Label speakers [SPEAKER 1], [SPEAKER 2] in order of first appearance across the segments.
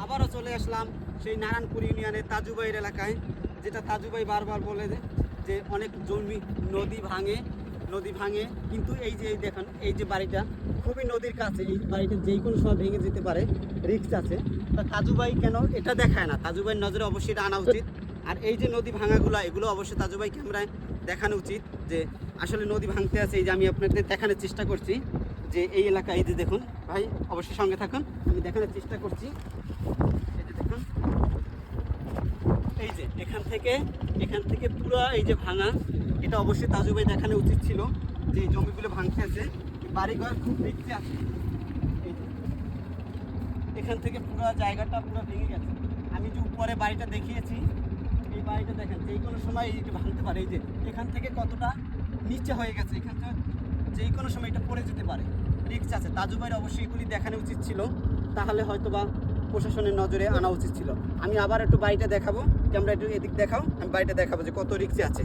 [SPEAKER 1] আবারও চলে আসলাম সেই নারায়ণপুর ইউনিয়নের তাজুবাইয়ের এলাকায়, যেটা তাজুবাই বারবার বলে যে অনেক জমি নদী ভাঙে, কিন্তু এই যে দেখেন এই যে বাড়িটা খুবই নদীর কাছে, এই বাড়িটা যেই কোনো সময় ভেঙে যেতে পারে, রিস্ক আছে। তা তাজুবাই কেন এটা দেখায় না? তাজুবাইয়ের নজরে অবশ্যই এটা আনা উচিত। আর এই যে নদী ভাঙাগুলো, এগুলো অবশ্যই তাজুবাই ক্যামেরায় দেখানো উচিত যে আসলে নদী ভাঙতে আছে। এই যে আমি আপনাদের দেখানোর চেষ্টা করছি যে এই এলাকায়, এই যে দেখুন ভাই, অবশ্যই সঙ্গে থাকুন, আমি দেখানোর চেষ্টা করছি। এই যে দেখুন, এই যে এখান থেকে পুরো এই যে ভাঙা, এটা অবশ্যই তাজুবাই দেখানো উচিত ছিল যে এই জমিগুলো ভাঙতে আছে, বাড়িঘর খুব দেখতে আছে। এই যে এখান থেকে পুরো জায়গাটা পুরো ভেঙে গেছে। আমি যে উপরে বাড়িটা দেখিয়েছি, এই বাড়িটা দেখেন যেই কোনো সময় এইটা ভাঙতে পারে। এই যে এখান থেকে কতটা নিচে হয়ে গেছে, এখান থেকে যেই কোনো সময় এটা পড়ে যেতে পারে, রিস্ক আছে। তাজুবাইয়ের অবশ্যই এগুলি দেখানো উচিত ছিল, তাহলে হয়তো বা প্রশাসনের নজরে আনা উচিত ছিল। আমি আবার একটু বাড়িটা দেখাবো, ক্যামেরা একটু এদিক দেখাও, আমি বাড়িটা দেখাবো যে কত রিস্কে আছে।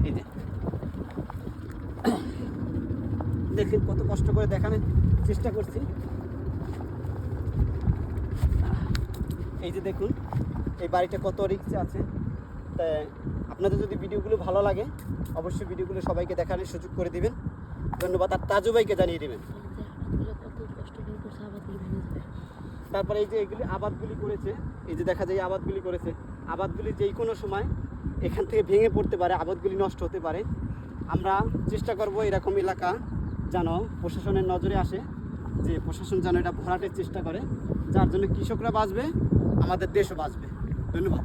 [SPEAKER 1] এই যে দেখেন কত কষ্ট করে দেখানোর চেষ্টা করছি। এই যে দেখুন এই বাড়িটা কত রিস্কে আছে। তাই আপনাদের যদি ভিডিওগুলো ভালো লাগে অবশ্যই ভিডিওগুলো সবাইকে দেখানোর সুযোগ করে দিবেন। ধন্যবাদ। আর তাজুবাইকে জানিয়ে দেবেন। তারপরে এই যে এগুলি আবাদগুলি করেছে, এই যে দেখা যায় আবাদগুলি করেছে, আবাদগুলি যেই কোনো সময় এখান থেকে ভেঙে পড়তে পারে, আবাদগুলি নষ্ট হতে পারে। আমরা চেষ্টা করব এরকম এলাকা যেন প্রশাসনের নজরে আসে, যে প্রশাসন যেন এটা ভরাটের চেষ্টা করে, যার জন্য কৃষকরা বাঁচবে, আমাদের দেশও বাঁচবে। ধন্যবাদ।